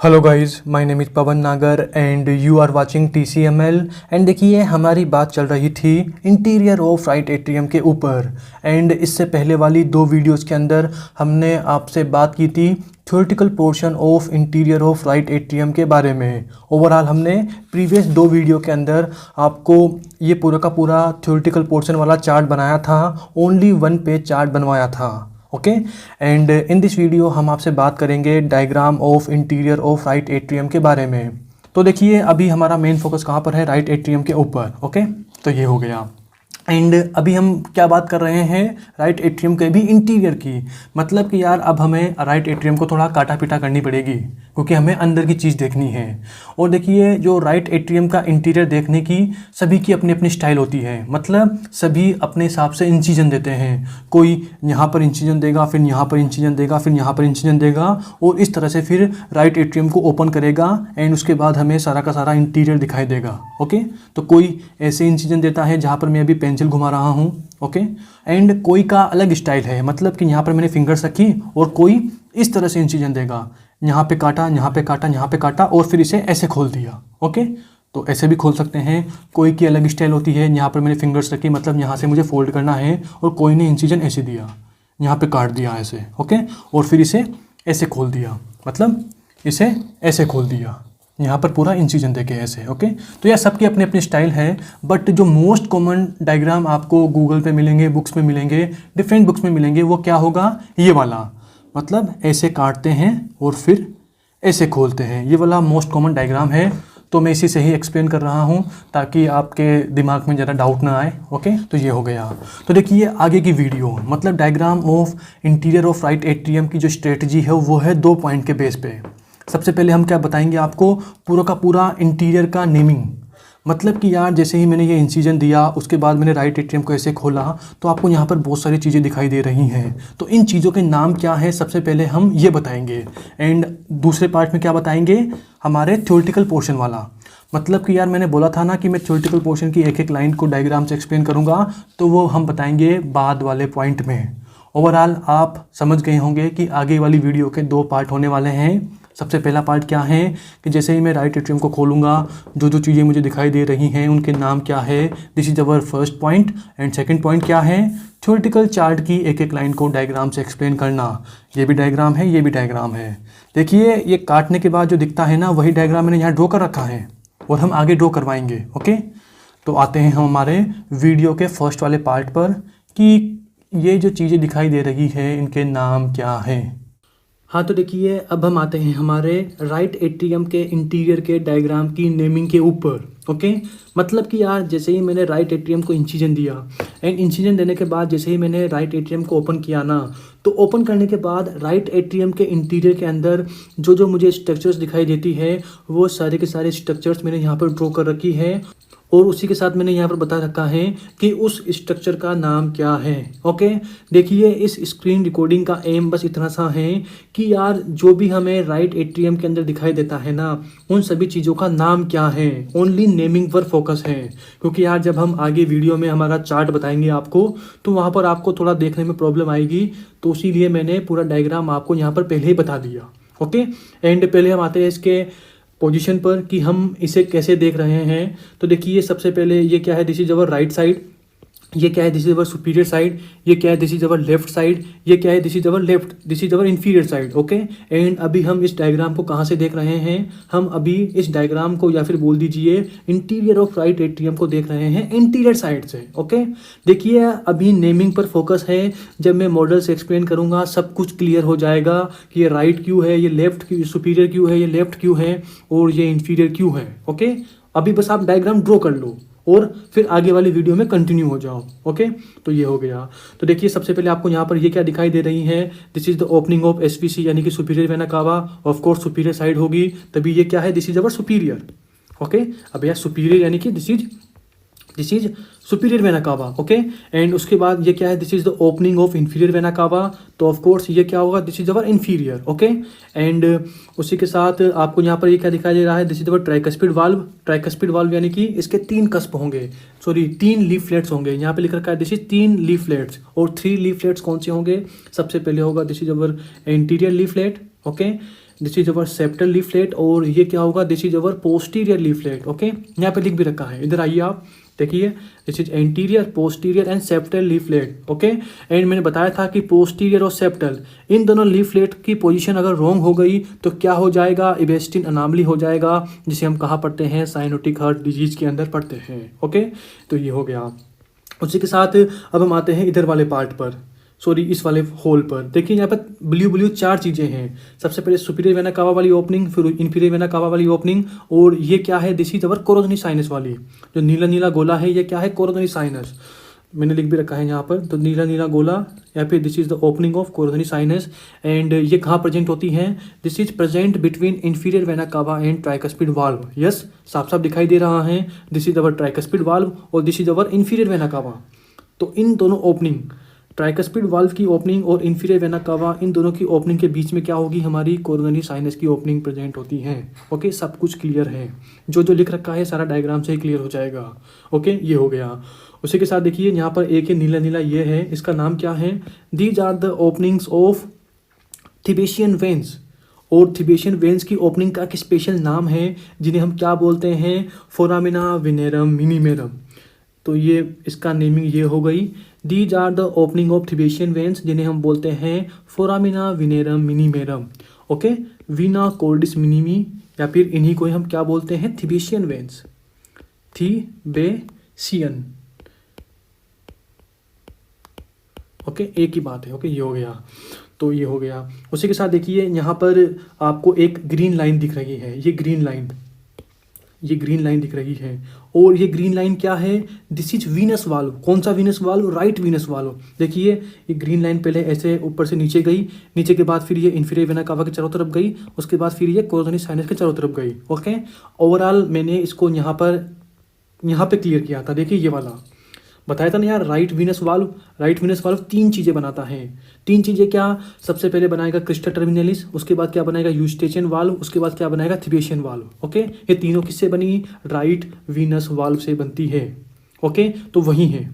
Hello guys, my name is Pavan Nagar and you are watching TCML। And देखिए, हमारी बात चल रही थी इंटीरियर ऑफ राइट एट्रियम के ऊपर। एंड इससे पहले वाली दो वीडियोस के अंदर हमने आपसे बात की थी theoretical portion of interior of right atrium के बारे में। ओवरऑल हमने प्रीवियस दो वीडियो के अंदर आपको ये पूरा का पूरा थ्योरेटिकल पोर्शन वाला चार्ट बनाया था, ओनली 1 पेज चार्ट बनवाया था। Okay, and in this video हम आपसे बात करेंगे diagram of interior of right atrium के बारे में। तो देखिए, अभी हमारा मेन फोकस कहाँ पर है? राइट एट्रियम के ऊपर। ओके, तो ये हो गया। एंड अभी हम क्या बात कर रहे हैं? राइट एट्रियम के भी इंटीरियर की। मतलब कि यार, अब हमें राइट एट्रियम को थोड़ा काटा पीटा करनी पड़ेगी, क्योंकि हमें अंदर की चीज़ देखनी है। और देखिए, जो राइट एट्रियम का इंटीरियर देखने की सभी की अपनी अपनी स्टाइल होती है। मतलब सभी अपने हिसाब से इंसिजन देते हैं। कोई यहाँ पर इंसिजन देगा, फिर यहाँ पर इंसिजन देगा, फिर यहाँ पर इंसिजन देगा, और इस तरह से फिर राइट एट्रियम को ओपन करेगा एंड उसके बाद हमें सारा का सारा इंटीरियर दिखाई देगा। ओके, तो कोई ऐसे इंसिजन देता है जहाँ पर मैं अभी पेंसिल घुमा रहा हूँ। ओके, एंड कोई का अलग स्टाइल है। मतलब कि यहाँ पर मैंने फिंगर्स रखी और कोई इस तरह से इंसिजन देगा, यहाँ पे काटा, यहाँ पे काटा, यहाँ पे काटा, और फिर इसे ऐसे खोल दिया। ओके, तो ऐसे भी खोल सकते हैं। कोई की अलग स्टाइल होती है, यहाँ पर मैंने फिंगर्स रखी, मतलब यहाँ से मुझे फोल्ड करना है, और कोई ने इंसिजन ऐसे दिया, यहाँ पे काट दिया ऐसे। ओके, और फिर इसे ऐसे खोल दिया, मतलब इसे ऐसे खोल दिया, यहाँ पर पूरा इंसिजन देके ऐसे। ओके, तो यह सबकी अपनी अपनी स्टाइल है। बट जो मोस्ट कॉमन डायग्राम आपको गूगल पे मिलेंगे, बुक्स में मिलेंगे, डिफरेंट बुक्स में मिलेंगे, वो क्या होगा? ये वाला। मतलब ऐसे काटते हैं और फिर ऐसे खोलते हैं। ये वाला मोस्ट कॉमन डायग्राम है। तो मैं इसी से ही एक्सप्लेन कर रहा हूँ ताकि आपके दिमाग में ज़रा डाउट ना आए। ओके, तो ये हो गया। तो देखिए, आगे की वीडियो मतलब diagram of interior of right atrium की जो स्ट्रेटजी है वो है 2 पॉइंट के बेस पे। सबसे पहले हम क्या बताएंगे आपको? पूरा का पूरा इंटीरियर का नेमिंग। मतलब कि यार, जैसे ही मैंने ये इंसिजन दिया, उसके बाद मैंने राइट एट्रियम को ऐसे खोला, तो आपको यहाँ पर बहुत सारी चीज़ें दिखाई दे रही हैं। तो इन चीज़ों के नाम क्या है, सबसे पहले हम ये बताएंगे। एंड दूसरे पार्ट में क्या बताएंगे? हमारे थ्योरेटिकल पोर्शन वाला। मतलब कि यार, मैंने बोला था ना कि मैं थ्योरेटिकल पोर्शन की एक एक लाइन को डायग्राम से एक्सप्लेन करूँगा, तो वो हम बताएंगे बाद वाले पॉइंट में। ओवरऑल आप समझ गए होंगे कि आगे वाली वीडियो के 2 पार्ट होने वाले हैं। सबसे पहला पार्ट क्या है कि जैसे ही मैं राइट एट्रियम को खोलूँगा, जो जो चीज़ें मुझे दिखाई दे रही हैं उनके नाम क्या है, this is our first point. And second point क्या है? थ्योरेटिकल चार्ट की एक एक लाइन को डायग्राम से एक्सप्लेन करना। ये भी डायग्राम है, ये भी डायग्राम है। देखिए, ये काटने के बाद जो दिखता है ना, वही डायग्राम मैंने यहाँ ड्रॉ कर रखा है और हम आगे ड्रॉ करवाएंगे। ओके, तो आते हैं हम हमारे वीडियो के फर्स्ट वाले पार्ट पर कि ये जो चीज़ें दिखाई दे रही है इनके नाम क्या हैं। हाँ, तो देखिए, अब हम आते हैं हमारे राइट एट्रियम के इंटीरियर के डायग्राम की नेमिंग के ऊपर। ओके, मतलब कि यार, जैसे ही मैंने राइट एट्रियम को इंसिजन दिया एंड इंसिजन देने के बाद जैसे ही मैंने राइट एट्रियम को ओपन किया ना, तो ओपन करने के बाद राइट एट्रियम के इंटीरियर के अंदर जो जो मुझे स्ट्रक्चर्स दिखाई देती है, वो सारे के सारे स्ट्रक्चर्स मैंने यहाँ पर ड्रॉ कर रखी है। और उसी के साथ मैंने यहाँ पर बता रखा है कि उस स्ट्रक्चर का नाम क्या है। ओके, देखिए, इस स्क्रीन रिकॉर्डिंग का एम बस इतना सा है कि यार, जो भी हमें राइट एट्रियम के अंदर दिखाई देता है ना, उन सभी चीज़ों का नाम क्या है, ओनली नेमिंग पर फोकस है। क्योंकि यार, जब हम आगे वीडियो में हमारा चार्ट बताएंगे आपको, तो वहाँ पर आपको थोड़ा देखने में प्रॉब्लम आएगी। तो इसीलिए मैंने पूरा डायग्राम आपको यहाँ पर पहले ही बता दिया। ओके, एंड पहले हम आते हैं इसके पोजीशन पर कि हम इसे कैसे देख रहे हैं। तो देखिए, सबसे पहले ये क्या है? This is our right side. ये क्या है? This is our superior side. ये क्या है? This is our left side. ये क्या है? This is our left, this is our inferior side. Okay, and अभी हम इस डायग्राम को कहाँ से देख रहे हैं? हम अभी इस डायग्राम को, या फिर बोल दीजिए इंटीरियर ऑफ राइट एट्रियम को देख रहे हैं इंटीरियर साइड से। ओके, देखिए, अभी नेमिंग पर फोकस है। जब मैं मॉडल से एक्सप्लेन करूंगा, सब कुछ क्लियर हो जाएगा कि ये राइट क्यों है, ये लेफ्ट क्यों, सुपीरियर क्यों है, ये लेफ्ट क्यों है, और ये इंफीरियर क्यों है। ओके, अभी बस आप डायग्राम ड्रॉ कर लो और फिर आगे वाली वीडियो में कंटिन्यू हो जाओ। ओके, तो ये हो गया। तो देखिए, सबसे पहले आपको यहाँ पर ये क्या दिखाई दे रही है? This is the opening of SVC, यानी कि सुपीरियर वेना कावा। ऑफ कोर्स सुपीरियर साइड होगी, तभी ये क्या है? This is our superior. Okay, अब यह सुपीरियर यानी कि दिस इज सुपीरियर वेना कावा। ओके, एंड उसके बाद ये क्या है? This is the opening of inferior vena cava. तो ऑफ कोर्स ये क्या होगा? This is our inferior. Okay, and उसी के साथ आपको यहाँ पर ये क्या दिखाई दे रहा है? This is our tricuspid valve. Tricuspid valve यानी कि इसके 3 कस्प होंगे, सॉरी 3 लीफलेट्स होंगे। यहाँ पे लिख रखा है दिस इज 3 लीफलेट्स। और 3 लीफलेट्स कौन से होंगे? सबसे पहले होगा this is our interior leaflet. Okay, this is our septal leaflet और ये क्या होगा, this is our posterior leaflet. Okay, यहाँ पे लिख भी रखा है, इधर आइए आप देखिए, this is anterior, posterior and septal leaflet. Okay, and मैंने बताया था कि पोस्टीरियर और सेप्टल इन दोनों लीफलेट की पोजीशन अगर रॉन्ग हो गई तो क्या हो जाएगा, इबेस्टिन अनामली हो जाएगा, जिसे हम कहाँ पढ़ते हैं, साइनोटिक हार्ट डिजीज के अंदर पढ़ते हैं। ओके, तो ये हो गया। उसी के साथ अब हम आते हैं इधर वाले पार्ट पर, सॉरी इस वाले होल पर। देखिए यहाँ पर ब्लू ब्लू 4 चीज़ें हैं। सबसे पहले सुपीरियर वेना कावा वाली ओपनिंग, फिर इन्फीरियर वेना कावा वाली ओपनिंग, और ये क्या है, this is our coronary sinus वाली, जो नीला नीला गोला है ये क्या है, कोरोनरी साइनस। मैंने लिख भी रखा है यहाँ पर, तो नीला नीला गोला या फिर this is the opening of coronary sinus. And ये कहाँ प्रेजेंट होती हैं, this is present between inferior vena cava and tricuspid valve. Yes, साफ साफ दिखाई दे रहा है, this is our tricuspid valve और this is our inferior vena cava. तो इन दोनों ओपनिंग, ट्राइकस्पिड वाल्व की ओपनिंग और इन्फीरियर वेना कावा, इन दोनों की ओपनिंग के बीच में क्या होगी, हमारी कोरोनरी साइनस की ओपनिंग प्रेजेंट होती है। ओके, सब कुछ क्लियर है, जो जो लिख रखा है सारा डायग्राम से ही क्लियर हो जाएगा। ओके, ये हो गया। उसी के साथ देखिए यहाँ पर एक है नीला नीला, ये है, इसका नाम क्या है, these are the openings of thebesian veins. और थिबेशियन वेन्स की ओपनिंग का एक स्पेशल नाम है, जिन्हें हम क्या बोलते हैं, फोरामिना वेनेरम मिनिमेरम। तो ये इसका नेमिंग ये हो गई, these are the opening of thebesian veins, जिन्हें हम बोलते हैं foramina venarum minimarum. Okay, venae cordis minimae, या फिर इन्हीं को हम क्या बोलते हैं, थिबेशियन वेन्स, थिबेशियन। ओके, एक ही बात है। ओके, ये हो गया, तो ये हो गया। उसी के साथ देखिए यहाँ पर आपको एक ग्रीन लाइन दिख रही है, ये ग्रीन लाइन दिख रही है, और ये ग्रीन लाइन क्या है, दिस इज वीनस वाल्व। कौन सा Venus valve, right venous valve. देखिए ये ग्रीन लाइन पहले ऐसे ऊपर से नीचे गई, नीचे के बाद फिर ये इन्फीरियर वेना कावा के चारों तरफ गई, उसके बाद फिर ये कोरोनरी साइनस के चारों तरफ गई। ओके, ओवरऑल मैंने इसको यहाँ पे क्लियर किया था। देखिए ये वाला बताया था ना यार, राइट वीनस वाल्व 3 चीज़ें बनाता है। 3 चीज़ें क्या, सबसे पहले बनाएगा क्रिस्टा टर्मिनलिस, उसके बाद क्या बनाएगा, यूस्टेशियन वाल्व, उसके बाद क्या बनाएगा, थिबेशियन वाल्व। ओके, ये तीनों किससे बनी, राइट वीनस वाल्व से बनती है। ओके, तो वही है।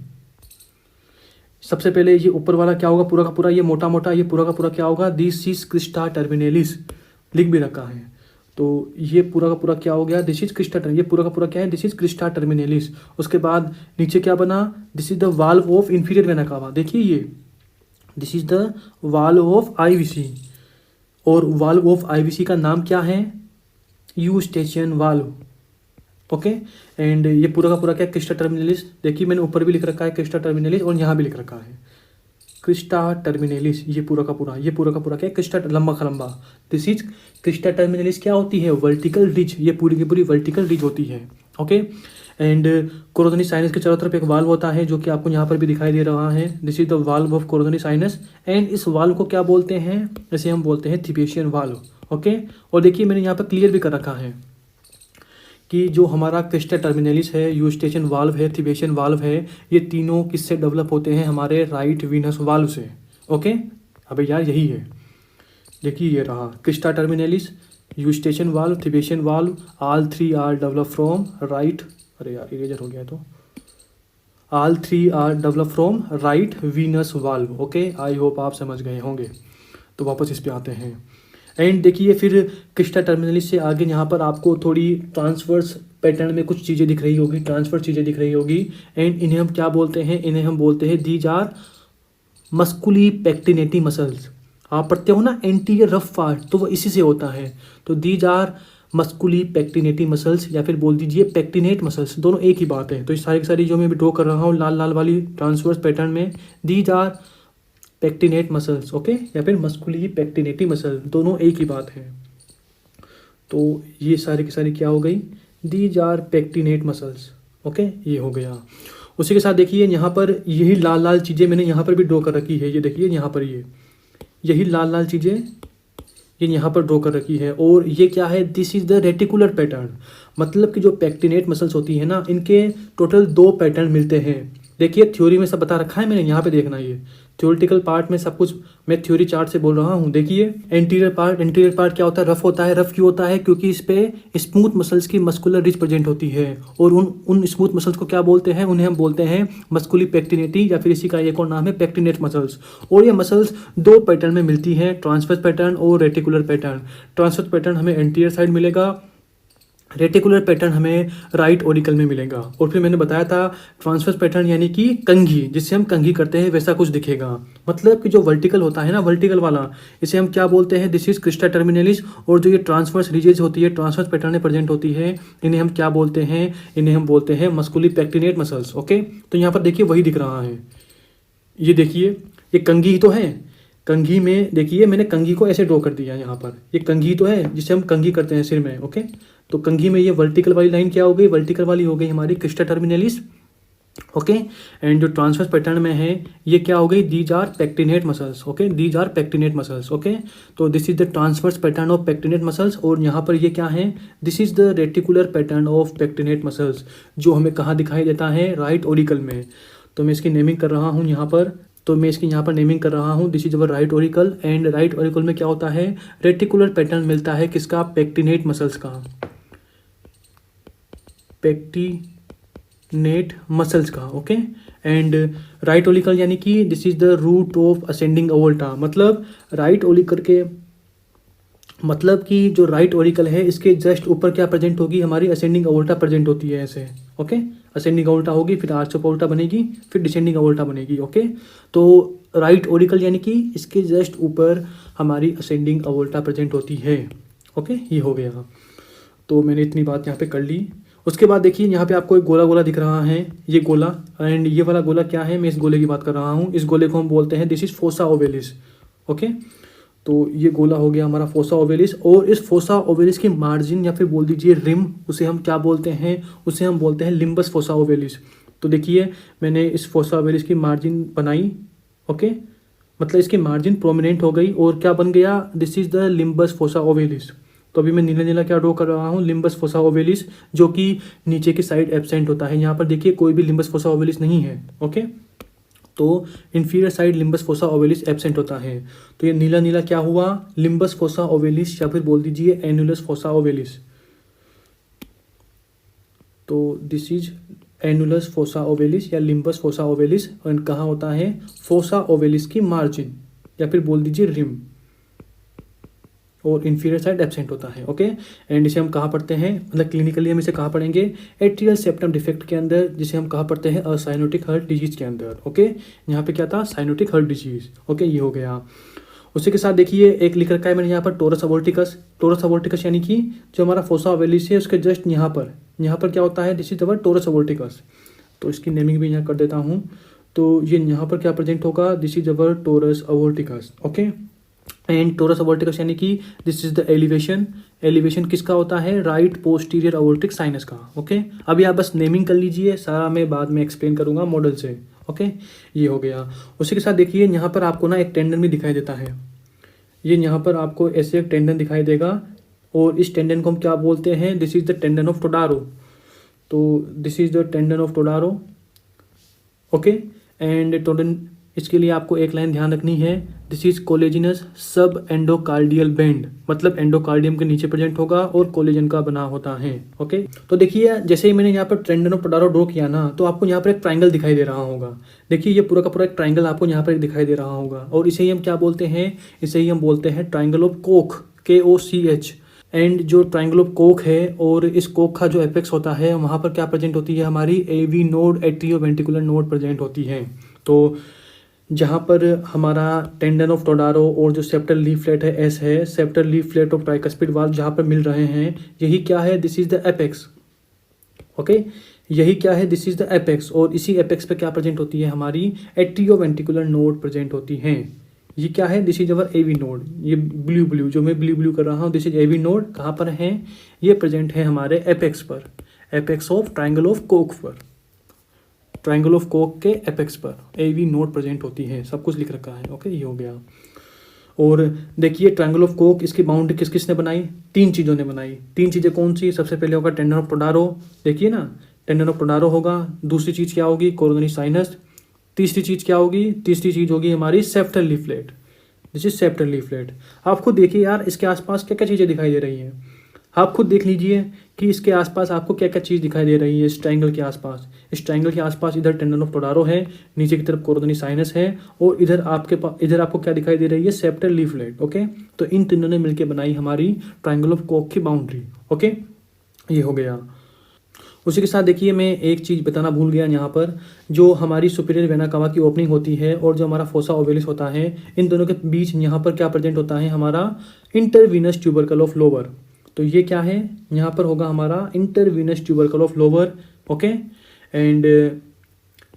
सबसे पहले ये ऊपर वाला क्या होगा, पूरा का पूरा ये मोटा मोटा, ये पूरा का पूरा क्या होगा, दिस इज क्रिस्टा टर्मिनलिस, लिख भी रखा है। तो ये पूरा का पूरा क्या हो गया, दिस इज क्रिस्टा, ये पूरा का पूरा क्या है, दिस इज क्रिस्टा टर्मिनलिस। उसके बाद नीचे क्या बना, this is the valve of inferior vena कावा। देखिए ये this is the valve of IVC, और वाल्व ऑफ आईवीसी का नाम क्या है, यूस्टेशियन वाल्व। ओके, एंड ये पूरा का पूरा क्या, क्रिस्टा टर्मिनलिस। देखिए मैंने ऊपर भी लिख रखा है क्रिस्टा टर्मिनलिस, और यहाँ भी लिख रखा है क्रिस्टा टर्मिनलिस। ये पूरा का पूरा क्या है, क्रिस्टा लंबा खलंबा, दिस इज क्रिस्टा टर्मिनलिस। क्या होती है, वर्टिकल रिज, ये पूरी की पूरी वर्टिकल रिज होती है। ओके, एंड कोरोनरी साइनस के चारों तरफ एक वाल्व होता है, जो कि आपको यहाँ पर भी दिखाई दे रहा है, this is the valve of coronary sinus. And इस वाल्व को क्या बोलते हैं, इसे हम बोलते हैं थिबेशियन वाल्व। ओके, और देखिए मैंने यहाँ पर क्लियर भी कर रखा है कि जो हमारा क्रिस्टा टर्मिनलिस है, यूस्टेशियन वाल्व है, थिबेशियन वाल्व है, ये तीनों किससे डेवलप होते हैं, हमारे राइट वीनस वाल्व से। ओके, अबे यार यही है, देखिए ये रहा crista terminalis, eustachian valve, thebesian valve, all 3 are develop from right, अरे यार इरेजर हो गया, तो all 3 are develop from right venous valve. Okay, I hope आप समझ गए होंगे। तो वापस इस पे आते हैं, एंड देखिए फिर क्रिस्टा टर्मिनलिस से आगे यहाँ पर आपको थोड़ी ट्रांसवर्स पैटर्न में कुछ चीज़ें दिख रही होगी, ट्रांसफर चीज़ें दिख रही होगी। एंड इन्हें हम क्या बोलते हैं, इन्हें हम बोलते हैं दीज आर मस्कुली पेक्टिनेटी मसल्स। आप पढ़ते हो ना एंटीरियर रफ पार्ट, तो वो इसी से होता है। तो दीज आर मस्कुली पेक्टिनेटी मसल्स, या फिर बोल दीजिए पेक्टिनेट मसल्स, दोनों एक ही बात है। तो ये सारी की सारी जो मैं भी ड्रॉ कर रहा हूँ लाल लाल वाली ट्रांसवर्स पैटर्न में, these are pectinate muscles. Okay, या फिर मस्कुली पेक्टिनेटी मसल, दोनों एक ही बात है। तो ये सारी की सारी क्या हो गई, these are pectinate muscles. Okay, ये हो गया। उसी के साथ देखिए यहाँ पर यही लाल लाल चीज़ें मैंने यहाँ पर भी ड्रॉ कर रखी है, ये देखिए यहाँ पर यही लाल लाल चीज़ें ये यहाँ पर ड्रॉ कर रखी है। और ये क्या है, this is the reticular pattern, मतलब कि जो पेक्टिनेट मसल्स होती है ना, इनके टोटल 2 पैटर्न मिलते हैं। देखिए थ्योरी में सब बता रखा है मैंने, यहाँ पे देखना, ये थ्योरेटिकल पार्ट में सब कुछ मैं थ्योरी चार्ट से बोल रहा हूँ। देखिए एंटीरियर पार्ट क्या होता है, रफ होता है। रफ क्यों होता है? क्योंकि इस पे स्मूथ मसल्स की मस्कुलर रिच प्रेजेंट होती है, और उन स्मूथ मसल्स को क्या बोलते हैं? उन्हें हम बोलते हैं मस्कुली पेक्टिनेटी, या फिर इसी का एक और नाम है पेक्टिनेट मसल्स। और ये मसल्स दो पैटर्न में मिलती हैं, ट्रांसवर्स पैटर्न और रेटिकुलर पैटर्न। ट्रांसवर्स पैटर्न हमें एंटीरियर साइड मिलेगा, रेटिकुलर पैटर्न हमें राइट ऑरिकल में मिलेगा। और फिर मैंने बताया था ट्रांसवर्स पैटर्न यानी कि कंघी, जिससे हम कंघी करते हैं वैसा कुछ दिखेगा। मतलब कि जो वर्टिकल होता है ना, वर्टिकल वाला, इसे हम क्या बोलते हैं? This is crista terminalis. और जो ये ट्रांसवर्स रीजेज होती है, ट्रांसवर्स पैटर्न में प्रेजेंट होती है, इन्हें हम क्या बोलते हैं? इन्हें हम बोलते हैं मस्कुली पेक्टिनेट मसल्स। ओके, तो यहाँ पर देखिए वही दिख रहा है। ये देखिए, ये कंघी तो है। कंघी में देखिए मैंने कंघी को ऐसे ड्रॉ कर दिया यहाँ पर। ये कंघी तो है जिसे हम कंघी करते हैं सिर में। ओके, तो कंघी में ये वर्टिकल वाली लाइन क्या हो गई? वर्टिकल वाली हो गई हमारी क्रिस्टा टर्मिनलिस। ओके, एंड जो ट्रांसवर्स पैटर्न में है ये क्या हो गई? These are pectinate muscles. Okay, these are pectinate muscles. Okay, तो this is the transverse pattern of pectinate muscles. और यहाँ पर ये क्या है? This is the reticular pattern of pectinate muscles, जो हमें कहाँ दिखाई देता है? राइट ऑरिकल में। तो मैं इसकी नेमिंग कर रहा हूँ यहाँ पर। नेमिंग कर रहा हूँ। This is our right auricle, and right auricle में क्या होता है? रेटिकुलर पैटर्न मिलता है किसका? पेक्टिनेट मसल्स का, पेक्टिनेट मसल्स का। ओके, एंड राइट ओलिकल यानी कि this is the root of ascending aorta. मतलब राइट ओलिकल के मतलब कि जो राइट ओरिकल है इसके जस्ट ऊपर क्या प्रेजेंट होगी? हमारी असेंडिंग अवोल्टा प्रेजेंट होती है ऐसे। ओके, असेंडिंग अवोल्टा होगी, फिर आर्च ऑफ अवोल्टा बनेगी, फिर डिसेंडिंग अवोल्टा बनेगी। ओके, तो राइट ओरिकल यानी कि इसके जस्ट ऊपर हमारी असेंडिंग अवोल्टा प्रेजेंट होती है। ओके, ये हो गया। तो मैंने इतनी बात यहाँ पे कर ली। उसके बाद देखिए यहाँ पे आपको एक गोला गोला दिख रहा है, ये गोला। एंड ये वाला गोला क्या है? मैं इस गोले की बात कर रहा हूँ। इस गोले को हम बोलते हैं this is fossa ovalis. Okay, तो ये गोला हो गया हमारा फोसा ओवेलिस। और इस फोसा ओवेलिस की मार्जिन या फिर बोल दीजिए रिम, उसे हम क्या बोलते हैं? उसे हम बोलते हैं लिम्बस फोसा ओवेलिस। तो देखिए मैंने इस फोसा ओवेलिस की मार्जिन बनाई। ओके, मतलब इसकी मार्जिन प्रोमिनेंट हो गई और क्या बन गया? This is the limbus fossa ovalis. तो अभी मैं नीला नीला क्या ड्रॉ कर रहा हूँ? लिम्बस फोसा ओवेलिस, जो कि नीचे की साइड एब्सेंट होता है। यहाँ पर देखिए कोई भी लिम्बस फोसा ओवेलिस नहीं है। ओके, तो inferior side limbus fossa ovalis absent होता है। तो ये नीला नीला क्या हुआ? लिम्बस फोसा ओवेलिस, या फिर बोल दीजिए एनुलस फोसा ओवेलिस। तो this is annulus fossa ovalis या लिम्बस फोसा ओवेलिस। एंड कहाँ होता है? फोसा ओवेलिस की मार्जिन या फिर बोल दीजिए रिम, और इंफीरियर साइड एब्सेंट होता है। ओके, एंड इसे हम कहाँ पढ़ते हैं? मतलब क्लिनिकली हम इसे कहाँ पढ़ेंगे? एट्रियल सेप्टम डिफेक्ट के अंदर, जिसे हम कहाँ पढ़ते हैं? साइनोटिक हार्ट डिजीज के अंदर। ओके, यहाँ पे क्या था? Cyanotic heart disease. ओके, ये हो गया। उसी के साथ देखिए एक लिख रखा है मैंने यहाँ पर टोरस अवोल्टिकस। टोरस अवोल्टिकस यानी कि जो हमारा फोसा ओवेलिस है उसके जस्ट यहाँ पर क्या होता है? This is our torus aorticus. तो इसकी नेमिंग भी यहाँ कर देता हूँ। तो ये यहाँ पर क्या प्रेजेंट होगा? This is our torus aorticus. Okay, and torus aorticus यानी कि this is the elevation. Elevation किसका होता है? राइट पोस्टीरियर अवोल्टिक साइनस का। ओके, अभी आप बस नेमिंग कर लीजिए, सारा मैं बाद में एक्सप्लेन करूंगा मॉडल से। ओके, ये हो गया। उसी के साथ देखिए यहाँ पर आपको ना एक टेंडन भी दिखाई देता है। ये यहाँ पर आपको ऐसे एक टेंडन दिखाई देगा, और इस टेंडन को हम क्या बोलते हैं? This is the tendon of Todaro. तो this is the tendon of Todaro. Okay, and tendon, इसके लिए आपको एक लाइन ध्यान रखनी है। दिस इज कोलेजिनस सब एंडोकार्डियल बैंड, मतलब एंडोकार्डियम के नीचे प्रेजेंट होगा और कोलेजन का बना होता है। ओके, तो देखिए जैसे ही मैंने यहाँ पर टेंडन ऑफ टोडारो ड्रॉ किया ना, तो आपको यहाँ पर एक ट्राइंगल दिखाई दे रहा होगा। देखिए ये पूरा का पूरा एक ट्राइंगल आपको यहाँ पर दिखाई दे रहा होगा, और इसे ही हम क्या बोलते हैं? इसे ही हम बोलते हैं ट्राइंगल ऑफ कोख, KOCH। एंड जो ट्राइंगल ऑफ कोक है, और इस कोक का जो एपेक्स होता है वहाँ पर क्या प्रेजेंट होती है? हमारी AV node, atrioventricular node present होती है। तो जहाँ पर हमारा टेंडन ऑफ टोडारो और जो सेप्टल लीफलेट है S है, septal leaflet of tricuspid valve जहाँ पर मिल रहे हैं, यही क्या है? This is the apex. Okay, यही क्या है? This is the apex. और इसी एपेक्स पे क्या प्रेजेंट होती है? हमारी एट्रियोवेंट्रिकुलर नोड प्रेजेंट होती है। ये क्या है? This is our AV node. ये ब्लू जो मैं ब्लू कर रहा हूँ, दिस इज AV नोड। कहाँ पर है? ये प्रेजेंट है हमारे एपेक्स पर, apex of triangle of Coke पर, ट्राइंगल ऑफ कोक के एपेक्स पर AV नोड प्रेजेंट होती है। सब कुछ लिख रखा है। ओके, ये हो गया। और देखिए ट्राइंगल ऑफ कोक, इसकी बाउंड्री किस किसने बनाई? 3 चीज़ों ने बनाई। 3 चीज़ें कौन सी? सबसे पहले होगा टेंडन ऑफ टोडारो, देखिए ना, टेंडन ऑफ टोडारो होगा। दूसरी चीज़ क्या होगी? Coronary sinus. तीसरी चीज़ क्या होगी? तीसरी चीज़ होगी हमारी septal leaflet. This is septal leaflet. आप खुद देखिए यार इसके आसपास क्या क्या चीज़ें दिखाई दे रही हैं। आप खुद देख लीजिए कि इसके आसपास आपको क्या क्या चीज़ दिखाई दे रही है। इस ट्रायंगल के आसपास, इस ट्रायंगल के आसपास इधर टेंडन ऑफ टोडारो है, नीचे की तरफ कोरोनरी साइनस है, और इधर इधर आपको क्या दिखाई दे रही है? Septal leaflet. ओके, तो इन तीनों ने मिलकर बनाई हमारी ट्रायंगल ऑफ कोक की बाउंड्री। ओके, ये हो गया। उसी के साथ देखिए मैं एक चीज़ बताना भूल गया यहाँ पर, जो हमारी सुपीरियर वेना कावा की ओपनिंग होती है और जो हमारा फोसा ओवेलिस होता है, इन दोनों के बीच यहाँ पर क्या प्रेजेंट होता है? हमारा इंटरवीनस ट्यूबरकल ऑफ लोअर। तो ये क्या है? यहाँ पर होगा हमारा intravenous tubercle of lower. Okay, and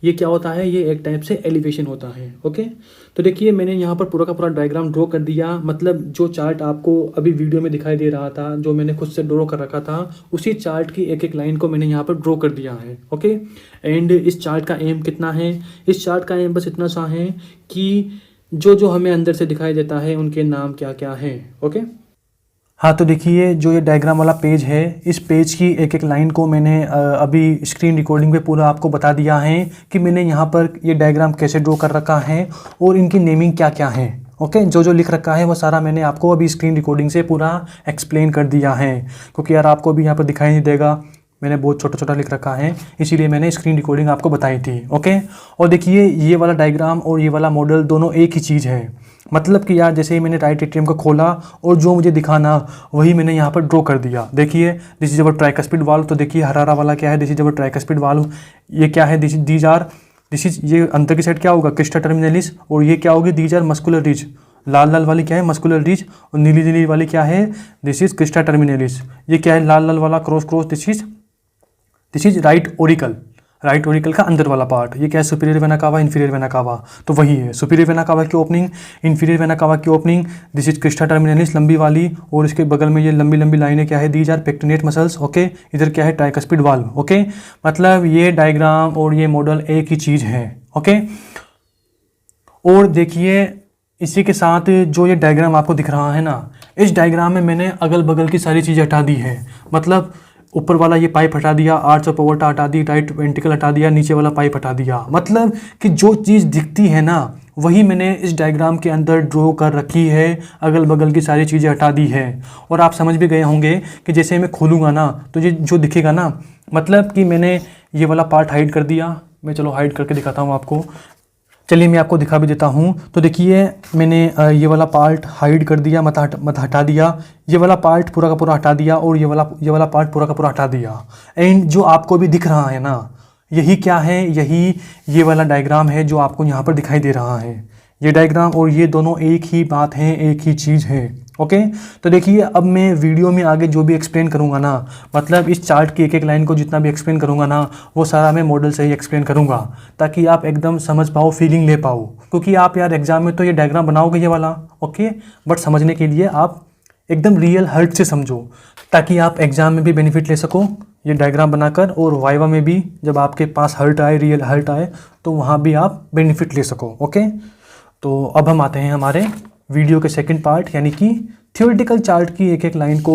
ये क्या होता है? ये एक टाइप से एलिवेशन होता है। ओके, तो देखिए मैंने यहाँ पर पूरा का पूरा डायग्राम ड्रॉ कर दिया। मतलब जो चार्ट आपको अभी वीडियो में दिखाई दे रहा था, जो मैंने खुद से ड्रॉ कर रखा था, उसी चार्ट की एक एक लाइन को मैंने यहाँ पर ड्रॉ कर दिया है। ओके, एंड इस चार्ट का एम कितना है? इस चार्ट का एम बस इतना सा है कि जो जो हमें अंदर से दिखाई देता है उनके नाम क्या क्या है। ओके, हाँ, तो देखिए जो ये डायग्राम वाला पेज है, इस पेज की एक एक लाइन को मैंने अभी स्क्रीन रिकॉर्डिंग पे पूरा आपको बता दिया है कि मैंने यहाँ पर ये डायग्राम कैसे ड्रॉ कर रखा है और इनकी नेमिंग क्या क्या है। ओके, जो जो लिख रखा है वो सारा मैंने आपको अभी स्क्रीन रिकॉर्डिंग से पूरा एक्सप्लेन कर दिया है, क्योंकि यार आपको अभी यहाँ पर दिखाई नहीं देगा, मैंने बहुत छोटा छोटा लिख रखा है, इसीलिए मैंने स्क्रीन रिकॉर्डिंग आपको बताई थी। ओके, और देखिए ये वाला डायग्राम और ये वाला मॉडल दोनों एक ही चीज़ है। मतलब कि यार जैसे ही मैंने राइट एट्रियम को खोला और जो मुझे दिखाना वही मैंने यहाँ पर ड्रॉ कर दिया। देखिए this is our tricuspid valve. तो देखिए हरा वाला क्या है? This is our tricuspid valve. ये क्या है? दिस इज ये अंदर की साइड क्या होगा? Crista terminalis. और ये क्या होगी? These are muscular ridge. लाल वाली क्या है? Muscular ridge. और नीली वाली क्या है? This is crista terminalis. ये क्या है? लाल वाला cross this is right auricle. Right auricle का अंदर वाला पार्ट। ये क्या है? Superior vena cava, inferior vena cava. तो वही है सुपीरियर वेना कावा की ओपनिंग, इंफीरियर वेना कावा की opening. This is crista terminalis लंबी वाली, और इसके बगल में ये लंबी लंबी लाइनें क्या है? These are pectinate muscles. Okay, इधर क्या है? Tricuspid valve. ओके, मतलब ये डायग्राम और ये मॉडल एक ही चीज़ है। ओके, और देखिए इसी के साथ जो ये डायग्राम आपको दिख रहा है ना, इस डायग्राम में मैंने अगल बगल की सारी चीज़ें हटा दी है। मतलब ऊपर वाला ये पाइप हटा दिया, आर्च ऑफ ओवर्टा हटा दी, राइट वेंट्रिकल हटा दिया, नीचे वाला पाइप हटा दिया। मतलब कि जो चीज़ दिखती है ना वही मैंने इस डायग्राम के अंदर ड्रॉ कर रखी है, अगल बगल की सारी चीज़ें हटा दी है। और आप समझ भी गए होंगे कि जैसे मैं खोलूँगा ना तो ये जो दिखेगा ना, मतलब कि मैंने ये वाला पार्ट हाइड कर दिया। मैं चलो हाइड करके दिखाता हूँ आपको। चलिए मैं आपको दिखा भी देता हूँ। तो देखिए मैंने ये वाला पार्ट हाइड कर दिया, मत हटा दिया। ये वाला पार्ट पूरा का पूरा हटा दिया, और ये वाला पार्ट पूरा का पूरा हटा दिया। एंड जो आपको भी दिख रहा है ना, यही क्या है? यही ये वाला डायग्राम है जो आपको यहाँ पर दिखाई दे रहा है। ये डायग्राम और ये दोनों एक ही बात है, एक ही चीज़ है। ओके, तो देखिए अब मैं वीडियो में आगे जो भी एक्सप्लेन करूँगा ना, मतलब इस चार्ट की एक एक लाइन को जितना भी एक्सप्लेन करूँगा ना, वो सारा मैं मॉडल से ही एक्सप्लेन करूँगा, ताकि आप एकदम समझ पाओ, फीलिंग ले पाओ। क्योंकि आप यार एग्जाम में तो ये डायग्राम बनाओगे ये वाला, ओके, बट समझने के लिए आप एकदम रियल हर्ट से समझो, ताकि आप एग्जाम में भी बेनिफिट ले सको ये डायग्राम बनाकर, और वाइवा में भी जब आपके पास हर्ट आए, रियल हर्ट आए, तो वहाँ भी आप बेनिफिट ले सको। ओके, तो अब हम आते हैं हमारे वीडियो के सेकंड पार्ट, यानी कि थ्योरेटिकल चार्ट की एक एक लाइन को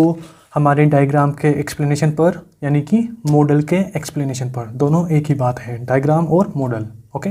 हमारे डायग्राम के एक्सप्लेनेशन पर, यानी कि मॉडल के एक्सप्लेनेशन पर। दोनों एक ही बात है, डायग्राम और मॉडल। ओके।